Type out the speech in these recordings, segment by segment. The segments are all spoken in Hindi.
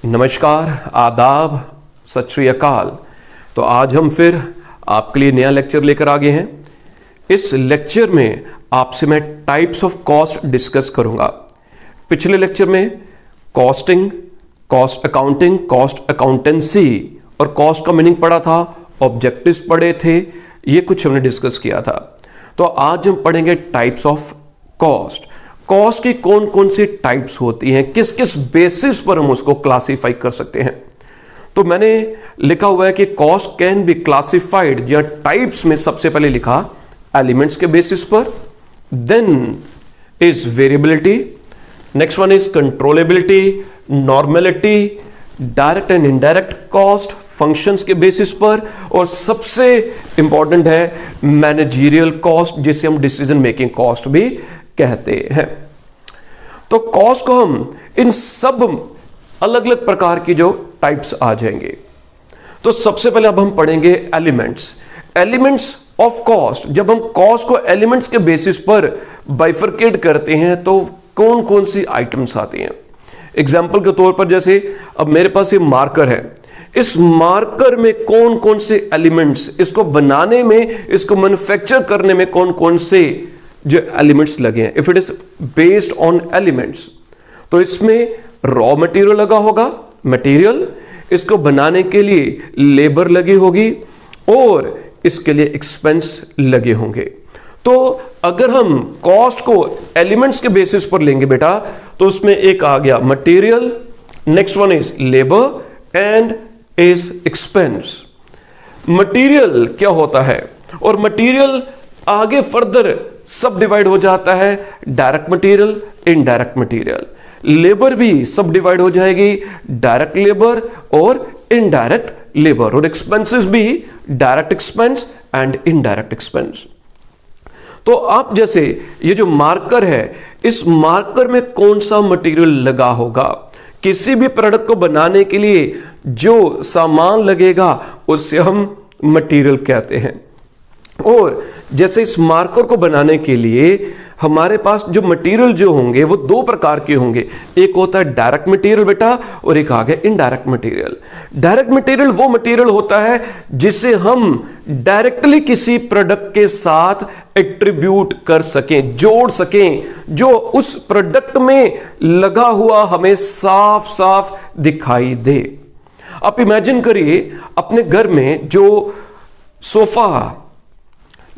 नमस्कार, आदाब, सत श्री अकाल। तो आज हम फिर आपके लिए नया लेक्चर लेकर आ गए हैं। इस लेक्चर में आपसे मैं टाइप्स ऑफ कॉस्ट डिस्कस करूंगा। पिछले लेक्चर में costing, cost accounting, cost accountancy और कॉस्ट का मीनिंग पढ़ा था, ऑब्जेक्टिव्स पढ़े थे, ये कुछ हमने डिस्कस किया था। तो आज हम पढ़ेंगे टाइप्स ऑफ कॉस्ट। कॉस्ट की कौन कौन सी टाइप्स होती हैं, किस किस बेसिस पर हम उसको क्लासिफाई कर सकते हैं। तो मैंने लिखा हुआ है कि कॉस्ट कैन बी क्लासिफाइड, या टाइप्स में सबसे पहले लिखा एलिमेंट्स के बेसिस पर, then is variability, next one is controllability, normality, direct and indirect cost, functions के बेसिस पर, और सबसे इंपॉर्टेंट है मैनेजरियल कॉस्ट, जिसे हम डिसीजन मेकिंग कॉस्ट भी कहते हैं। तो कॉस्ट को हम इन सब अलग अलग प्रकार की जो टाइप्स आ जाएंगे। तो सबसे पहले अब हम पढ़ेंगे एलिमेंट्स ऑफ कॉस्ट। जब हम कॉस्ट को एलिमेंट्स के बेसिस पर बाइफरकेट करते हैं तो कौन कौन सी आइटम्स आती हैं। एग्जाम्पल के तौर पर जैसे अब मेरे पास ये मार्कर है, इस मार्कर में कौन कौन से एलिमेंट्स, इसको बनाने में, इसको मैन्युफैक्चर करने में कौन कौन से जो एलिमेंट्स लगे हैं। If it is based on elements, तो इसमें रॉ मटेरियल लगा होगा, मटेरियल, इसको बनाने के लिए लेबर लगी होगी और इसके लिए एक्सपेंस लगे होंगे। तो अगर हम कॉस्ट को एलिमेंट्स के बेसिस पर लेंगे बेटा, तो उसमें एक आ गया material, next one is labour and is expense. Material क्या होता है, और मटेरियल आगे फर्दर सब डिवाइड हो जाता है, direct material, indirect material. Labour भी सब डिवाइड हो जाएगी, डायरेक्ट लेबर और इनडायरेक्ट लेबर, और एक्सपेंसेस भी direct expense and indirect expense. तो आप जैसे ये जो मार्कर है, इस मार्कर में कौन सा मटेरियल लगा होगा, किसी भी प्रोडक्ट को बनाने के लिए जो सामान लगेगा उससे हम मटेरियल कहते हैं। और जैसे इस मार्कर को बनाने के लिए हमारे पास जो मटेरियल जो होंगे वो दो प्रकार के होंगे, एक होता है डायरेक्ट मटेरियल बेटा, और एक आ गया इनडायरेक्ट मटेरियल। डायरेक्ट मटेरियल वो मटेरियल होता है जिसे हम डायरेक्टली किसी प्रोडक्ट के साथ एट्रीब्यूट कर सकें, जोड़ सकें, जो उस प्रोडक्ट में लगा हुआ हमें साफ साफ दिखाई दे। आप इमेजिन करिए अपने घर में जो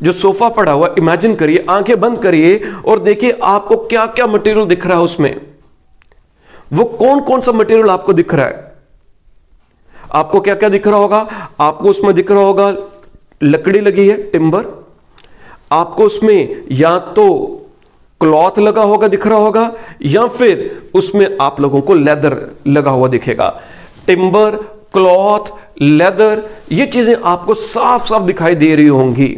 सोफा पड़ा हुआ, इमेजिन करिए, आंखें बंद करिए और देखिए आपको क्या क्या मटेरियल दिख रहा है उसमें। वो कौन कौन सा मटेरियल आपको दिख रहा है, आपको क्या क्या दिख रहा होगा। आपको उसमें दिख रहा होगा लकड़ी लगी है, टिम्बर, आपको उसमें या तो क्लॉथ लगा होगा, दिख रहा होगा, या फिर उसमें आप लोगों को लेदर लगा हुआ दिखेगा। टिम्बर, क्लॉथ, लेदर, ये चीजें आपको साफ साफ दिखाई दे रही होंगी,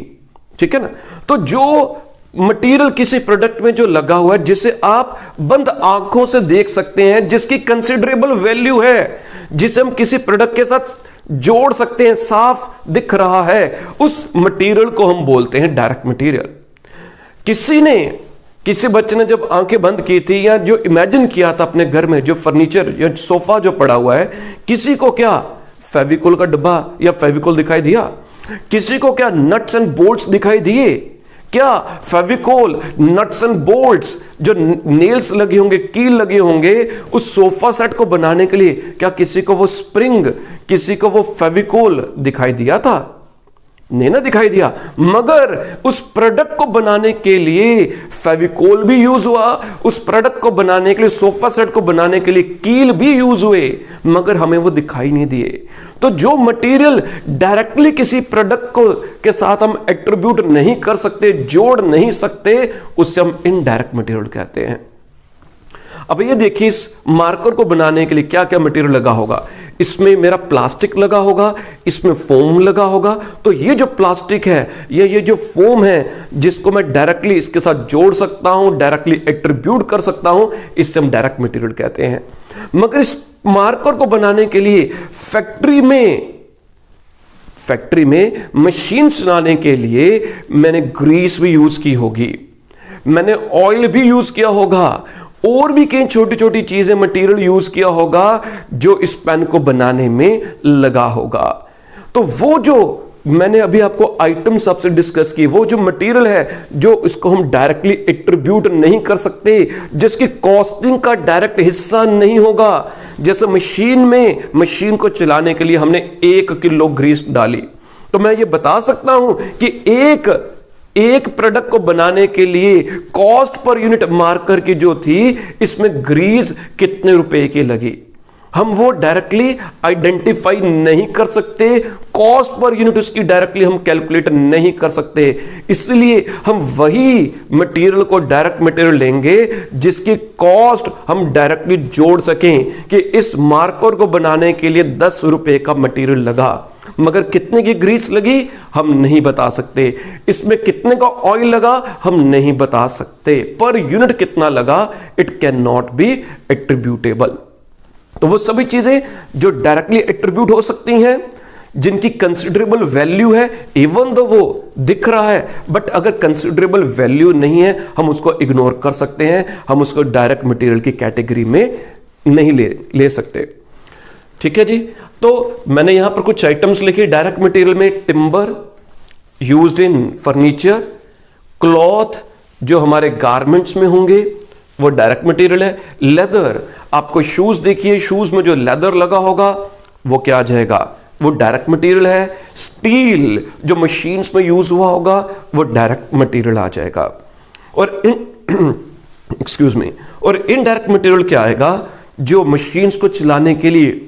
ठीक है ना। तो जो मटेरियल किसी प्रोडक्ट में जो लगा हुआ है, जिसे आप बंद आंखों से देख सकते हैं, जिसकी कंसिडरेबल वैल्यू है, जिसे हम किसी प्रोडक्ट के साथ जोड़ सकते हैं, साफ दिख रहा है, उस मटेरियल को हम बोलते हैं डायरेक्ट मटेरियल। किसी बच्चे ने जब आंखें बंद की थी या जो इमेजिन किया था अपने घर में जो फर्नीचर या सोफा जो पड़ा हुआ है, किसी को क्या फेविकोल का डब्बा या फेविकोल दिखाई दिया, किसी को क्या नट्स एंड बोल्ट्स दिखाई दिए, क्या फेविकोल, नट्स एंड बोल्ट्स, जो नेल्स लगे होंगे, कील लगे होंगे उस सोफा सेट को बनाने के लिए, क्या किसी को वो स्प्रिंग, किसी को वो फेविकोल दिखाई दिया था? नहीं ना दिखाई दिया। मगर उस प्रोडक्ट को बनाने के लिए फेविकोल भी यूज हुआ, उस प्रोडक्ट को बनाने के लिए, सोफा सेट को बनाने के लिए कील भी यूज हुए, मगर हमें वो दिखाई नहीं दिए। तो जो मटेरियल डायरेक्टली किसी प्रोडक्ट को के साथ हम एट्रीब्यूट नहीं कर सकते, जोड़ नहीं सकते, उससे हम इनडायरेक्ट मटेरियल कहते हैं। अब ये देखिए, इस मार्कर को बनाने के लिए क्या क्या मटेरियल लगा होगा। इसमें मेरा प्लास्टिक लगा होगा, इसमें फोम लगा होगा। तो ये जो प्लास्टिक है, ये जो फोम है, जिसको मैं डायरेक्टली इसके साथ जोड़ सकता हूं, डायरेक्टली एट्रीब्यूट कर सकता हूं, इससे हम डायरेक्ट मटेरियल कहते हैं। मगर इस मार्कर को बनाने के लिए फैक्ट्री में मशीन चलाने के लिए मैंने ग्रीस भी यूज की होगी, मैंने ऑयल भी यूज किया होगा, और भी कई छोटी छोटी चीजें, मटेरियल यूज किया होगा जो इस पेन को बनाने में लगा होगा। तो वो जो मैंने अभी आपको आइटम सबसे डिस्कस की, वो जो मटेरियल है जो इसको हम डायरेक्टली एट्रीब्यूट नहीं कर सकते, जिसकी कॉस्टिंग का डायरेक्ट हिस्सा नहीं होगा। जैसे मशीन में, मशीन को चलाने के लिए हमने 1 किलो ग्रीस डाली, तो मैं ये बता सकता हूं कि एक प्रोडक्ट को बनाने के लिए कॉस्ट पर यूनिट मार्कर की जो थी, इसमें ग्रीस कितने रुपए की लगी, हम वो डायरेक्टली आइडेंटिफाई नहीं कर सकते। कॉस्ट पर यूनिट उसकी डायरेक्टली हम कैलकुलेट नहीं कर सकते। इसलिए हम वही मटेरियल को डायरेक्ट मटेरियल लेंगे जिसकी कॉस्ट हम डायरेक्टली जोड़ सकें कि इस मार्कर को बनाने के लिए 10 रुपए का मटेरियल लगा, मगर कितने की ग्रीस लगी हम नहीं बता सकते, इसमें कितने का ऑयल लगा हम नहीं बता सकते, पर यूनिट कितना लगा it can not be attributable. तो वो सभी चीजें जो डायरेक्टली एट्रीब्यूट हो सकती हैं, जिनकी कंसिडरेबल वैल्यू है, इवन दो वो दिख रहा है, बट अगर कंसिडरेबल वैल्यू नहीं है हम उसको इग्नोर कर सकते हैं, हम उसको डायरेक्ट मटेरियल की कैटेगरी में नहीं ले सकते। ठीक है जी। तो मैंने यहां पर कुछ आइटम्स लिखे डायरेक्ट मटेरियल में। Timber used in furniture, cloth जो हमारे गारमेंट्स में होंगे वो डायरेक्ट मटेरियल है। लेदर, आपको शूज देखिए, शूज में जो लेदर लगा होगा वो क्या आ जाएगा, वो डायरेक्ट मटेरियल है। स्टील जो मशीन्स में यूज हुआ होगा वो डायरेक्ट मटेरियल आ जाएगा। और एक्सक्यूज मी, और इनडायरेक्ट मटेरियल क्या आएगा, जो मशीन्स को चलाने के लिए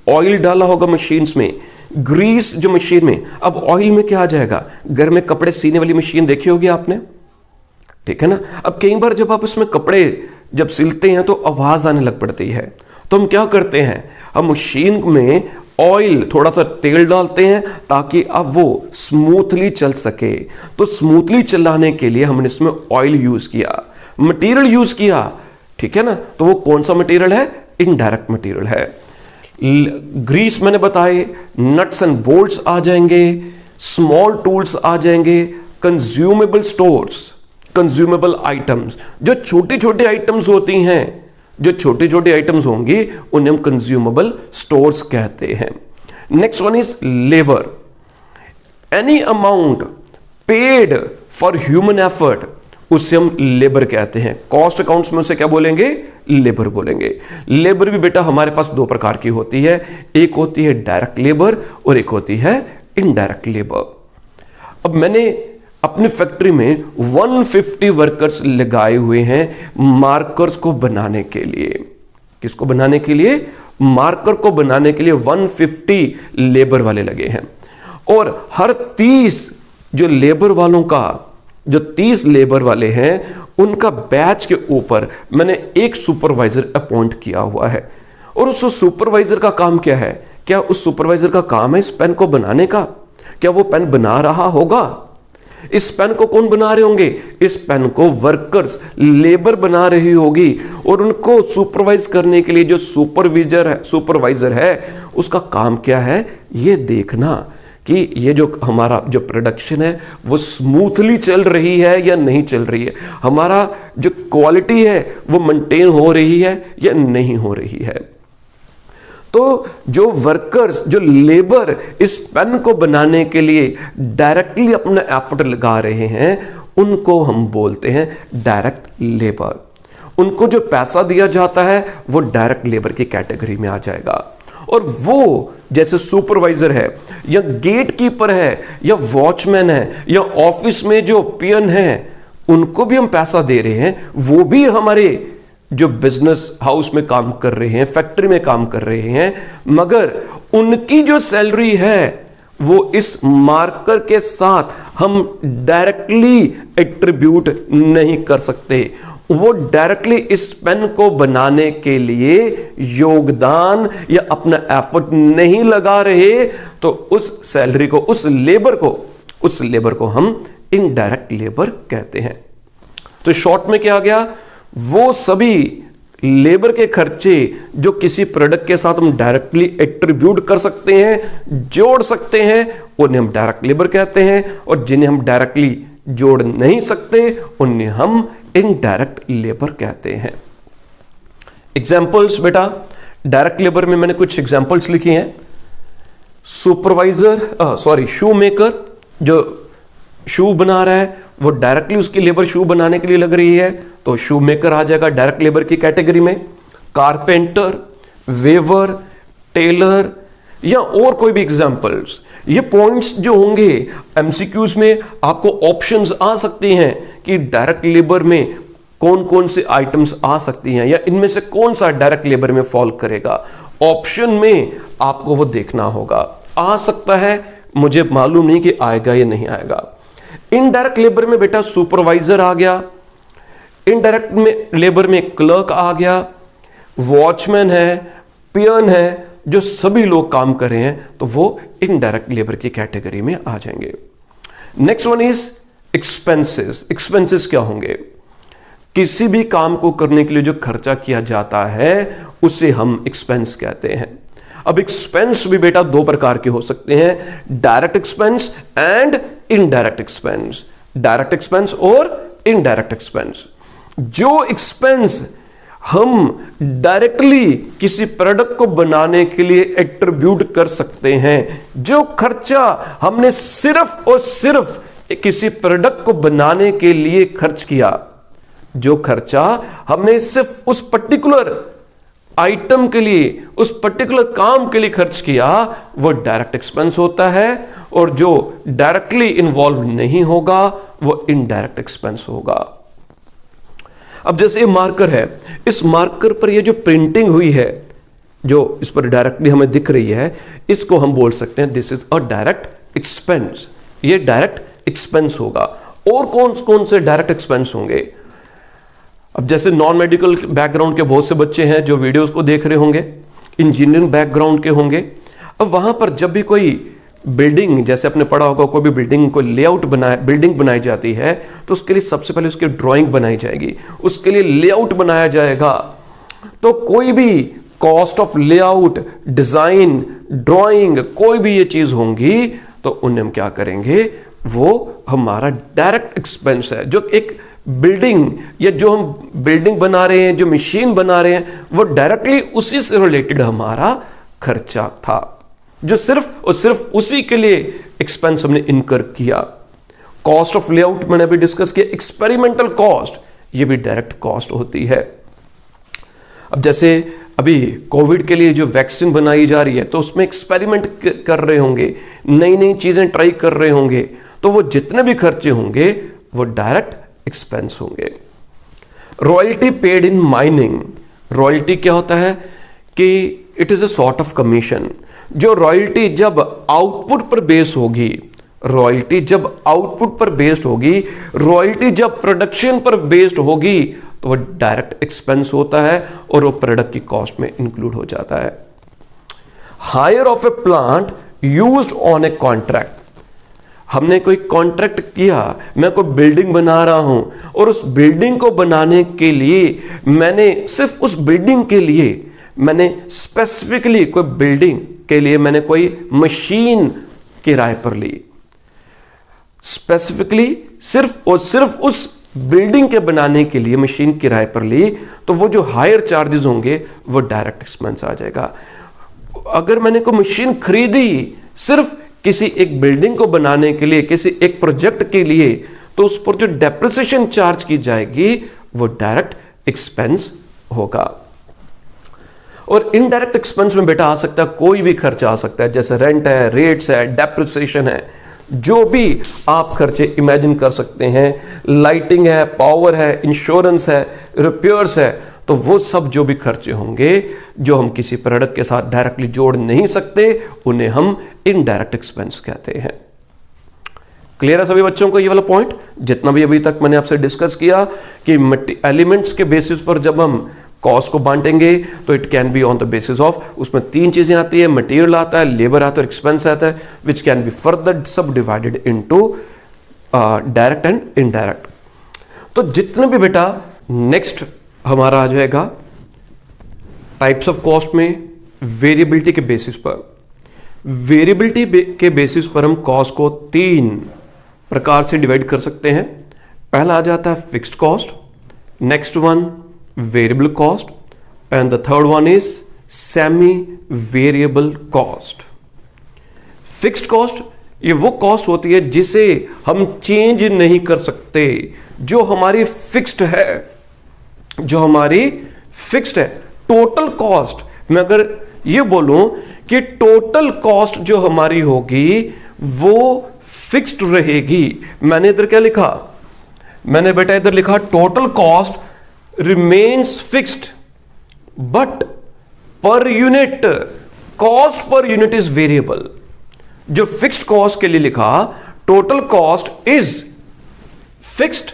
ऑयल डाला होगा मशीन्स में, ग्रीस जो मशीन में। अब ऑयल में क्या आ जाएगा, घर में कपड़े सीने वाली मशीन देखी होगी आपने, ठीक है ना। अब कई बार जब आप उसमें कपड़े जब सिलते हैं तो आवाज आने लग पड़ती है, तो हम क्या करते हैं, हम मशीन में ऑयल थोड़ा सा तेल डालते हैं ताकि अब वो स्मूथली चल सके। तो स्मूथली चलाने के लिए हमने इसमें ऑयल यूज किया, मटेरियल यूज किया, ठीक है ना। तो वो कौन सा मटेरियल है, इनडायरेक्ट मटेरियल है। ग्रीस मैंने बताए, नट्स एंड बोल्ट्स आ जाएंगे, स्मॉल टूल्स आ जाएंगे, कंज्यूमेबल स्टोर्स, कंज्यूमेबल आइटम्स, जो छोटे छोटे आइटम्स होती हैं, जो छोटे छोटे आइटम्स होंगी उन्हें हम कंज्यूमेबल स्टोर्स कहते हैं। Next one is labour, any amount paid for human effort, उससे हम लेबर कहते हैं। कॉस्ट अकाउंट्स में उसे क्या बोलेंगे, लेबर बोलेंगे। लेबर भी बेटा हमारे पास 2 प्रकार की होती है, एक होती है डायरेक्ट लेबर और एक होती है इनडायरेक्ट लेबर। अब मैंने अपनी फैक्ट्री में 150 वर्कर्स लगाए हुए हैं मार्कर्स को बनाने के लिए। किसको बनाने के लिए, मार्कर को बनाने के लिए 150 लेबर वाले लगे हैं। और हर 30 जो लेबर वालों का, जो 30 लेबर वाले हैं उनका बैच के ऊपर मैंने एक सुपरवाइजर अपॉइंट किया हुआ है। और उस सुपरवाइजर का काम क्या है, क्या उस सुपरवाइजर का काम है इस पेन को बनाने का, क्या वो पेन बना रहा होगा, इस पेन को कौन बना रहे होंगे, इस पेन को वर्कर्स, लेबर बना रही होगी। और उनको सुपरवाइज करने के लिए जो सुपरवाइजर है उसका काम क्या है, ये देखना कि ये जो हमारा जो प्रोडक्शन है वो स्मूथली चल रही है या नहीं चल रही है, हमारा जो क्वालिटी है वो मेंटेन हो रही है या नहीं हो रही है। तो जो वर्कर्स, जो लेबर इस पेन को बनाने के लिए डायरेक्टली अपना एफर्ट लगा रहे हैं उनको हम बोलते हैं डायरेक्ट लेबर। उनको जो पैसा दिया जाता है वो डायरेक्ट लेबर की कैटेगरी में आ जाएगा। और वो जैसे सुपरवाइजर है या गेट कीपर है या वॉचमैन है या ऑफिस में जो पियन है, उनको भी हम पैसा दे रहे हैं, वो भी हमारे जो बिजनेस हाउस में काम कर रहे हैं, फैक्ट्री में काम कर रहे हैं, मगर उनकी जो सैलरी है वो इस मार्कर के साथ हम डायरेक्टली एट्रीब्यूट नहीं कर सकते। वो डायरेक्टली इस पेन को बनाने के लिए योगदान या अपना एफर्ट नहीं लगा रहे, तो उस सैलरी को, उस लेबर को हम इनडायरेक्ट लेबर कहते हैं। तो शॉर्ट में क्या आ गया, वो सभी लेबर के खर्चे जो किसी प्रोडक्ट के साथ हम डायरेक्टली एट्रीब्यूट कर सकते हैं, जोड़ सकते हैं, उन्हें हम डायरेक्ट लेबर कहते हैं। और जिन्हें हम डायरेक्टली जोड़ नहीं सकते उन्हें हम इनडायरेक्ट लेबर कहते हैं। एग्जाम्पल्स बेटा, डायरेक्ट लेबर में मैंने कुछ एग्जाम्पल्स लिखी हैं। शू मेकर जो शू बना रहा है वो डायरेक्टली उसकी लेबर शू बनाने के लिए लग रही है, तो शू मेकर आ जाएगा डायरेक्ट लेबर की कैटेगरी में। कारपेंटर, वेवर, टेलर या और कोई भी एग्जाम्पल्स, ये पॉइंट्स जो होंगे एमसीक्यूज में आपको ऑप्शंस आ सकती हैं कि डायरेक्ट लेबर में कौन कौन से आइटम्स आ सकती हैं या इनमें से कौन सा डायरेक्ट लेबर में फॉल करेगा। ऑप्शन में आपको वो देखना होगा। आ सकता है, मुझे मालूम नहीं कि आएगा या नहीं आएगा। इनडायरेक्ट लेबर में बेटा सुपरवाइजर आ गया, इनडायरेक्ट में लेबर में क्लर्क आ गया, वॉचमैन है, पियन है, जो सभी लोग काम कर रहे हैं तो वो इनडायरेक्ट लेबर की कैटेगरी में आ जाएंगे। Next one is expenses. Expenses क्या होंगे? किसी भी काम को करने के लिए जो खर्चा किया जाता है उसे हम एक्सपेंस कहते हैं। अब एक्सपेंस भी बेटा दो प्रकार के हो सकते हैं, direct expense and indirect expense. Direct expense और इनडायरेक्ट एक्सपेंस। जो एक्सपेंस हम डायरेक्टली किसी प्रोडक्ट को बनाने के लिए एट्रीब्यूट कर सकते हैं, जो खर्चा हमने सिर्फ और सिर्फ किसी प्रोडक्ट को बनाने के लिए खर्च किया, जो खर्चा हमने सिर्फ उस पर्टिकुलर आइटम के लिए, उस पर्टिकुलर काम के लिए खर्च किया, वो डायरेक्ट एक्सपेंस होता है। और जो डायरेक्टली इन्वॉल्व नहीं होगा वो इनडायरेक्ट एक्सपेंस होगा। अब जैसे ये मार्कर है, इस मार्कर पर ये जो प्रिंटिंग हुई है जो इस पर डायरेक्टली हमें दिख रही है, इसको हम बोल सकते हैं this is a direct expense. ये डायरेक्ट एक्सपेंस होगा। और कौन कौन से डायरेक्ट एक्सपेंस होंगे? अब जैसे नॉन मेडिकल बैकग्राउंड के बहुत से बच्चे हैं जो वीडियोस को देख रहे होंगे, इंजीनियरिंग बैकग्राउंड के होंगे। अब वहां पर जब भी कोई बिल्डिंग, जैसे आपने पढ़ा होगा, कोई भी बिल्डिंग को लेआउट बिल्डिंग बनाई जाती है तो उसके लिए सबसे पहले उसकी ड्राइंग बनाई जाएगी, उसके लिए लेआउट बनाया जाएगा। तो कोई भी cost of layout, design, drawing, कोई भी ये चीज होंगी तो उन्हें हम क्या करेंगे, वो हमारा डायरेक्ट एक्सपेंस है। जो एक बिल्डिंग या जो हम बिल्डिंग बना रहे हैं, जो मशीन बना रहे हैं, वो डायरेक्टली उसी से रिलेटेड हमारा खर्चा था, जो सिर्फ और सिर्फ उसी के लिए एक्सपेंस हमने इनकर किया। कॉस्ट ऑफ लेआउट मैंने अभी डिस्कस किया। एक्सपेरिमेंटल कॉस्ट, ये भी डायरेक्ट कॉस्ट होती है। अब जैसे अभी कोविड के लिए जो वैक्सीन बनाई जा रही है तो उसमें एक्सपेरिमेंट कर रहे होंगे, नई नई चीजें ट्राई कर रहे होंगे, तो वो जितने भी खर्चे होंगे वो डायरेक्ट एक्सपेंस होंगे। Royalty paid in mining. Royalty क्या होता है कि it is a sort of commission. जो रॉयल्टी जब आउटपुट पर बेस होगी, रॉयल्टी जब आउटपुट पर बेस्ड होगी, रॉयल्टी जब प्रोडक्शन पर बेस्ड होगी तो वो डायरेक्ट एक्सपेंस होता है और वो प्रोडक्ट की कॉस्ट में इंक्लूड हो जाता है। Hire of a plant used on a contract. हमने कोई कॉन्ट्रैक्ट किया, मैं कोई बिल्डिंग बना रहा हूं और उस बिल्डिंग को बनाने के लिए मैंने सिर्फ उस बिल्डिंग के लिए मैंने स्पेसिफिकली कोई बिल्डिंग के लिए मैंने कोई मशीन किराए पर ली, स्पेसिफिकली सिर्फ और सिर्फ उस बिल्डिंग के बनाने के लिए मशीन किराए पर ली, तो वो जो हायर चार्जेस होंगे वो डायरेक्ट एक्सपेंस आ जाएगा। अगर मैंने कोई मशीन खरीदी सिर्फ किसी एक बिल्डिंग को बनाने के लिए, किसी एक प्रोजेक्ट के लिए, तो उस पर जो डेप्रिसिएशन चार्ज की जाएगी वो डायरेक्ट एक्सपेंस होगा। और इनडायरेक्ट एक्सपेंस में बेटा आ सकता है कोई भी खर्चा आ सकता है, जैसे रेंट है, रेट्स है, डेप्रिसिएशन है, जो भी आप खर्चे इमेजिन कर सकते हैं, लाइटिंग है, पावर है, इंश्योरेंस है, रिपेयर्स है, तो वो सब जो भी खर्चे होंगे जो हम किसी प्रोडक्ट के साथ डायरेक्टली जोड़ नहीं सकते उन्हें हम इनडायरेक्ट एक्सपेंस कहते हैं। क्लियर है सभी बच्चों को ये वाला पॉइंट? जितना भी अभी तक मैंने आपसे डिस्कस किया कि एलिमेंट्स के बेसिस पर जब हम कॉस्ट को बांटेंगे तो it can be on the basis of, उसमें तीन चीजें आती है, मटेरियल आता है, लेबर आता है और एक्सपेंस आता है, विच कैन बी फर्दर सब divided into direct and indirect. तो जितने भी बेटा नेक्स्ट हमारा आ जाएगा टाइप्स ऑफ कॉस्ट में वेरिएबिलिटी के बेसिस पर। वेरिएबिलिटी के बेसिस पर हम कॉस्ट को 3 प्रकार से डिवाइड कर सकते हैं। पहला आ जाता है fixed cost, next one variable cost, and the third one is semi variable cost. Fixed cost ये वो कॉस्ट होती है जिसे हम चेंज नहीं कर सकते, जो हमारी फिक्स्ड है, जो हमारी फिक्स्ड है। टोटल कॉस्ट मैं अगर ये बोलूं कि टोटल कॉस्ट जो हमारी होगी वो फिक्स्ड रहेगी, मैंने इधर क्या लिखा, मैंने बेटा इधर लिखा total cost remains fixed but per unit cost per unit is variable. जो फिक्स्ड कॉस्ट के लिए लिखा total cost is fixed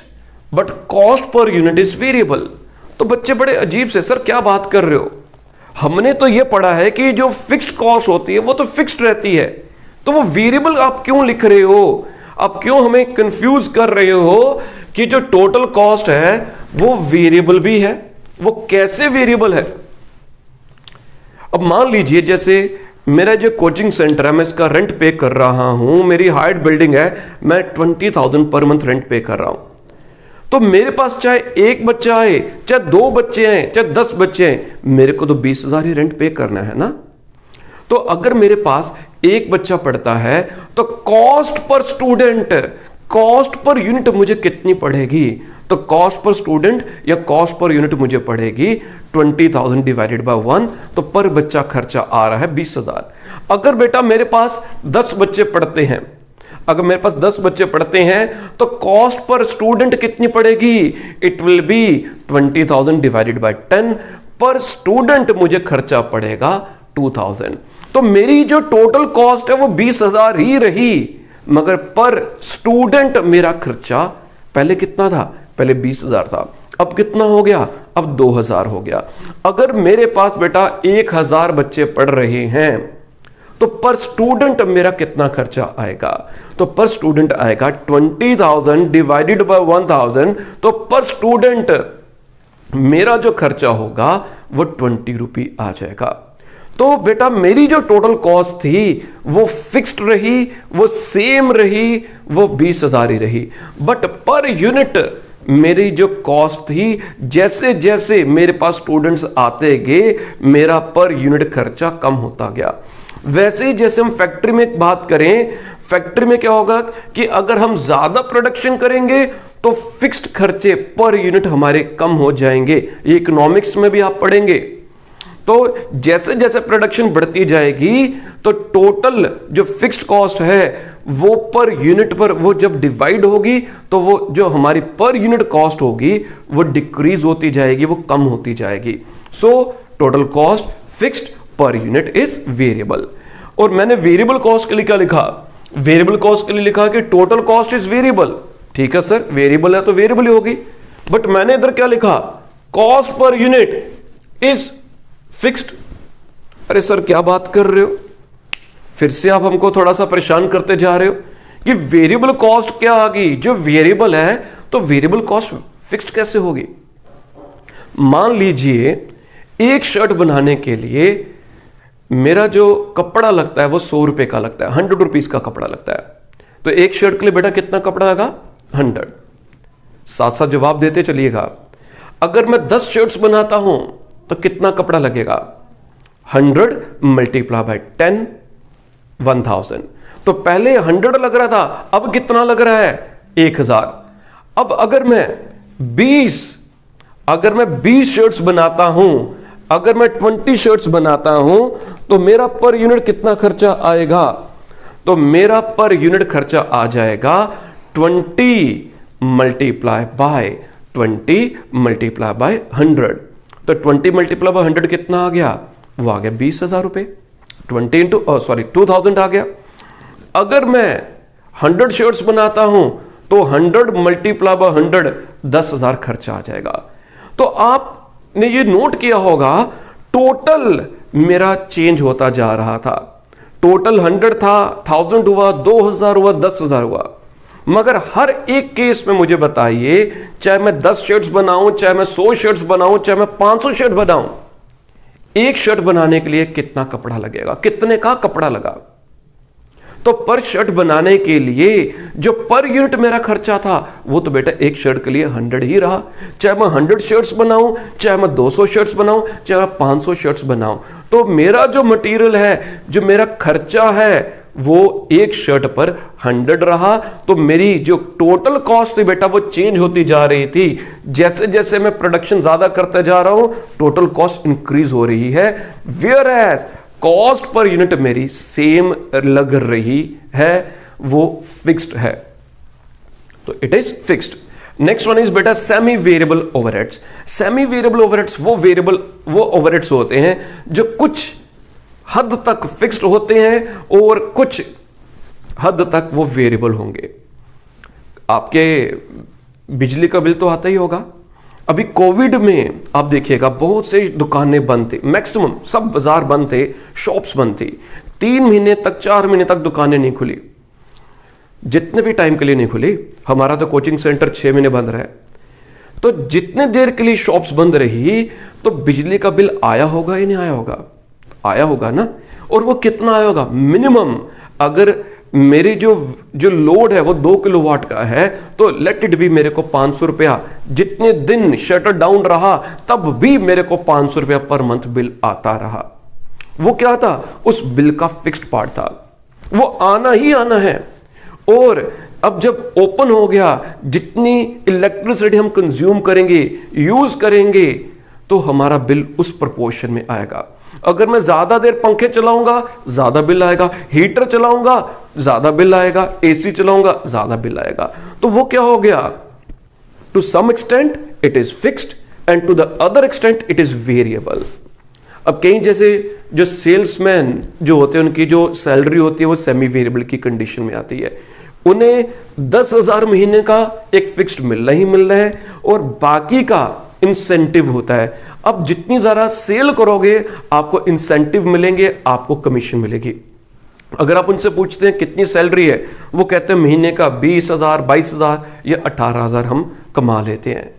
but cost per unit is variable. तो बच्चे बड़े अजीब से, सर क्या बात कर रहे हो, हमने तो यह पढ़ा है कि जो फिक्स्ड कॉस्ट होती है वो तो फिक्स्ड रहती है, तो वो वेरिएबल आप क्यों लिख रहे हो, आप क्यों हमें कंफ्यूज कर रहे हो कि जो टोटल कॉस्ट है वो वेरिएबल भी है। वो कैसे वेरिएबल है? अब मान लीजिए जैसे मेरा जो कोचिंग सेंटर है मैं इसका रेंट पे कर रहा हूं, मेरी हाइट बिल्डिंग है, मैं 20,000 पर मंथ रेंट पे कर रहा हूं। तो मेरे पास चाहे एक बच्चा आए, चाहे 2 बच्चे आए, चाहे 10 बच्चे आए, मेरे को तो 20,000 ही रेंट पे करना है ना। तो अगर मेरे पास एक बच्चा पढ़ता है तो cost per student, cost per unit मुझे कितनी पड़ेगी? तो कॉस्ट पर स्टूडेंट या कॉस्ट पर यूनिट मुझे पड़ेगी 20,000 डिवाइडेड बाय 1, तो पर बच्चा खर्चा आ रहा है 20,000। अगर बेटा मेरे पास 10 बच्चे पढ़ते हैं, अगर मेरे पास 10 बच्चे पढ़ते हैं तो कॉस्ट पर स्टूडेंट कितनी पड़ेगी? It will be 20,000 divided by 10, पर स्टूडेंट मुझे खर्चा पड़ेगा 2,000। तो मेरी जो टोटल कॉस्ट है वो 20,000 ही रही, मगर पर स्टूडेंट मेरा खर्चा पहले कितना था? पहले 20,000 था, अब कितना हो गया? अब 2,000 हो गया। अगर मेरे पास बेटा 1,000 बच्चे पढ़ रहे हैं तो पर स्टूडेंट मेरा कितना खर्चा आएगा? तो पर स्टूडेंट आएगा 20,000 डिवाइडेड बाय 1,000, तो पर स्टूडेंट मेरा जो खर्चा होगा वो 20 रुपये आ जाएगा। तो बेटा मेरी जो टोटल कॉस्ट थी वो फिक्स्ड रही, वो सेम रही, वो 20,000 ही रही, बट पर यूनिट मेरी जो कॉस्ट थी, जैसे जैसे मेरे पास स्टूडेंट्स आते गए मेरा पर यूनिट खर्चा कम होता गया। वैसे ही जैसे हम फैक्ट्री में बात करें, फैक्ट्री में क्या होगा कि अगर हम ज्यादा प्रोडक्शन करेंगे तो फिक्स्ड खर्चे पर यूनिट हमारे कम हो जाएंगे। ये इकोनॉमिक्स में भी आप पढ़ेंगे। तो जैसे जैसे प्रोडक्शन बढ़ती जाएगी तो टोटल जो फिक्स्ड कॉस्ट है वो पर यूनिट पर वो जब डिवाइड होगी तो वो जो हमारी पर यूनिट कॉस्ट होगी वो डिक्रीज होती जाएगी, वो कम होती जाएगी। So total cost fixed, per unit is variable. और मैंने वेरिएबल कॉस्ट के लिए क्या लिखा? वेरिएबल कॉस्ट के लिए लिखा कि टोटल कॉस्ट इज वेरिएबल। ठीक है सर, वेरिएबल है तो वेरिएबल ही होगी, बट मैंने इधर क्या लिखा? Cost per unit is fixed. अरे सर क्या बात कर रहे हो, फिर से आप हमको थोड़ा सा परेशान करते जा रहे हो कि वेरिएबल कॉस्ट क्या आ गई? जो वेरिएबल है तो वेरिएबल कॉस्ट फिक्स्ड कैसे होगी? मान लीजिए एक शर्ट बनाने के लिए मेरा जो कपड़ा लगता है वो 100 रुपए का लगता है, 100 रुपीज का कपड़ा लगता है। तो एक शर्ट के लिए बेटा कितना कपड़ा लगा? 100। साथ साथ जवाब देते चलिएगा। अगर मैं 10 शर्ट्स बनाता हूं तो कितना कपड़ा लगेगा? 100 मल्टीप्लाई बाय 10, 1000। तो पहले 100 लग रहा था, अब कितना लग रहा है? 1000। अब अगर मैं 20 शर्ट्स बनाता हूं, अगर मैं 20 शर्ट्स बनाता हूं तो मेरा पर यूनिट कितना खर्चा आएगा? तो मेरा पर यूनिट खर्चा आ जाएगा 20 मल्टीप्लाई बाय 100। तो 20 मल्टीप्लाई बाय 100 कितना आ गया? वो आ गया 20,000 रुपए। 2000 आ गया। अगर मैं 100 शर्ट्स बनाता हूं तो 100 मल्टीप्लाई बाय 100 10,000 खर्चा आ जाएगा। तो आपने ये नोट किया होगा टोटल मेरा चेंज होता जा रहा था। टोटल 100 था, 1000 हुआ, 2000 हुआ, 10,000 हुआ। मगर हर एक केस में मुझे बताइए, चाहे मैं 10 शर्ट्स बनाऊं, चाहे मैं 100 शर्ट्स बनाऊं, चाहे मैं 500 शर्ट बनाऊं, एक शर्ट बनाने के लिए कितना कपड़ा लगेगा? कितने का कपड़ा लगा? तो पर शर्ट बनाने के लिए जो पर यूनिट मेरा खर्चा था वो तो बेटा एक शर्ट के लिए 100 ही रहा। चाहे मैं 100 शर्ट्स बनाऊं, चाहे मैं 200 शर्ट्स बनाऊं, चाहे मैं 500 शर्ट्स बनाऊं, तो मेरा जो मटेरियल है, जो मेरा खर्चा है, वो एक शर्ट पर 100 रहा। तो मेरी जो टोटल कॉस्ट थी बेटा वो चेंज होती जा रही थी। जैसे जैसे मैं प्रोडक्शन ज्यादा करते जा रहा हूं टोटल कॉस्ट इंक्रीज हो रही है, whereas cost per unit मेरी सेम लग रही है, वो फिक्स्ड है। तो it is fixed. Next one is बेटा semi variable overheads. Semi variable overheads वो ओवरहेड्स होते हैं जो कुछ हद तक फिक्स्ड होते हैं और कुछ हद तक वो वेरिएबल होंगे। आपके बिजली का बिल तो आता ही होगा। अभी कोविड में आप देखिएगा बहुत से दुकानें बंद थी, मैक्सिमम सब बाजार बंद थे, शॉप्स बंद थी। 3 महीने तक 4 महीने तक दुकानें नहीं खुली, जितने भी टाइम के लिए नहीं खुली। हमारा तो कोचिंग सेंटर 6 महीने बंद रहा। तो जितने देर के लिए शॉप्स बंद रही तो बिजली का बिल आया होगा या नहीं आया होगा? आया होगा ना। और वो कितना आया होगा? मिनिमम अगर मेरी जो लोड है वो 2 किलोवाट का है तो लेट इट बी मेरे को 500 रुपया, जितने दिन शटर डाउन रहा तब भी मेरे को 500 रुपया पर मंथ बिल आता रहा। वो क्या था? उस बिल का फिक्स्ड पार्ट था, वो आना ही आना है। और अब जब ओपन हो गया, जितनी इलेक्ट्रिसिटी हम कंज्यूम करेंगे, यूज करेंगे, तो हमारा बिल उस प्रोपोर्शन में आएगा। अगर मैं ज्यादा देर पंखे चलाऊंगा ज्यादा बिल आएगा, हीटर चलाऊंगा ज्यादा बिल आएगा, एसी चलाऊंगा ज्यादा बिल आएगा। तो वो क्या हो गया? To some extent it is fixed and to the other extent it is variable. अब कहीं जैसे जो सेल्समैन जो होते हैं उनकी जो सैलरी होती है वो सेमी वेरिएबल की कंडीशन में आती है। उन्हें 10,000 महीने का एक फिक्स्ड मिल रहा है और बाकी का इंसेंटिव होता है। अब जितनी ज्यादा सेल करोगे आपको इंसेंटिव मिलेंगे, आपको कमीशन मिलेगी। अगर आप उनसे पूछते हैं कितनी सैलरी है, वो कहते हैं महीने का 20,000, 22,000 या 18,000 हम कमा लेते हैं।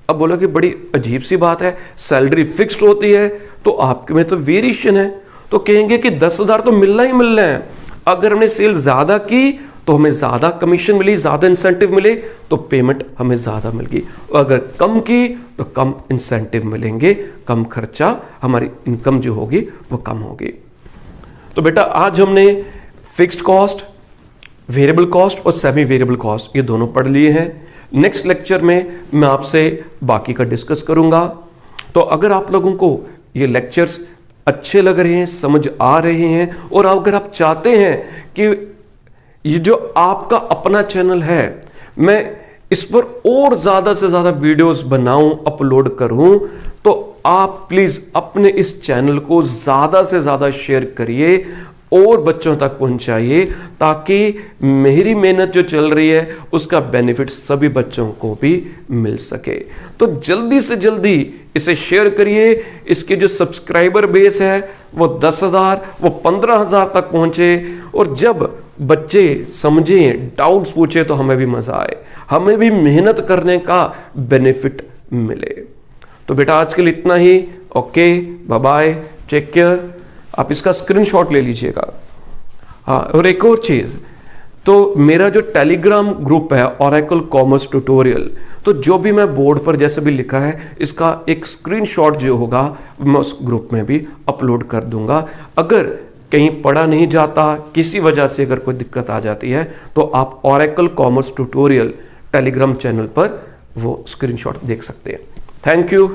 अब बोलो कि बड़ी अजीब सी बात है, सैलरी फिक्स्ड होती है तो आपके में तो वेरिएशन है। तो कहेंगे कि 10,000 तो मिलना ही मिलना है। अगर हमने सेल ज्यादा की तो हमें ज्यादा कमीशन मिली, ज्यादा इंसेंटिव मिले तो पेमेंट हमें ज्यादा मिल गई, और अगर कम की तो कम इंसेंटिव मिलेंगे, कम खर्चा, हमारी इनकम जो होगी वो कम होगी। तो बेटा आज हमने फिक्स्ड कॉस्ट, वेरिएबल कॉस्ट और सेमी वेरिएबल कॉस्ट ये दोनों पढ़ लिए हैं। नेक्स्ट लेक्चर में मैं आपसे बाकी का डिस्कस करूंगा। तो अगर आप लोगों को ये लेक्चर्स अच्छे लग रहे हैं, समझ आ रहे हैं, और अगर आप चाहते हैं कि ये जो आपका अपना चैनल है मैं इस पर और ज्यादा से ज्यादा वीडियोस बनाऊं, अपलोड करूं, तो आप प्लीज अपने इस चैनल को ज्यादा से ज्यादा शेयर करिए और बच्चों तक पहुंचाइए, ताकि मेरी मेहनत जो चल रही है उसका बेनिफिट सभी बच्चों को भी मिल सके। तो जल्दी से जल्दी इसे शेयर करिए। इसके जो सब्सक्राइबर बेस है वो 10,000, वो 15,000 तक पहुंचे, और जब बच्चे समझें, डाउट्स पूछे तो हमें भी मजा आए, हमें भी मेहनत करने का बेनिफिट मिले। तो बेटा आज के लिए इतना ही। Okay, bye bye, take care. आप इसका स्क्रीनशॉट ले लीजिएगा। हाँ, और एक और चीज, तो मेरा जो टेलीग्राम ग्रुप है ओरेकल कॉमर्स ट्यूटोरियल, तो जो भी मैं बोर्ड पर जैसे भी लिखा है इसका एक स्क्रीनशॉट जो होगा मैं उस ग्रुप में भी अपलोड कर दूंगा। अगर कहीं पढ़ा नहीं जाता, किसी वजह से अगर कोई दिक्कत आ जाती है, तो आप Oracle commerce tutorial Telegram channel पर वो स्क्रीनशॉट देख सकते हैं। Thank you.